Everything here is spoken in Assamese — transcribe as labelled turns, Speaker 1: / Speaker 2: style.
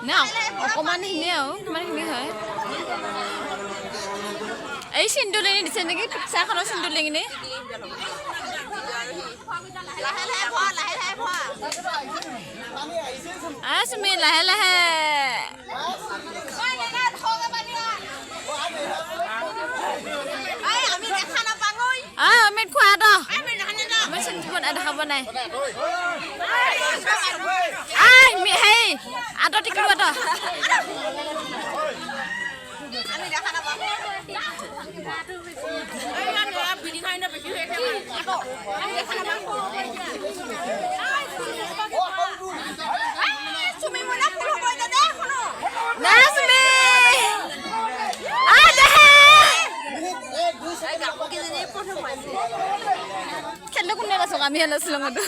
Speaker 1: Nào, অকমান হিনে আৰু কিমান হিনে হয় এই সিন্দুলেঙি দিছে নেকি পিকচাৰখনৰ সিন্দুলেঙি নে লাহে লাহে ভোৱা আছমি লাহে লাহে আমি দেখা নাপাঙৈ আমি খোৱা দ আমি সিন্দুখন দেখাব নাই মি হেই আদা টিকিব দ আমি দেখা নাপাঙ খেলে কোনে আছো আমি হেলো শ্বিলঙতো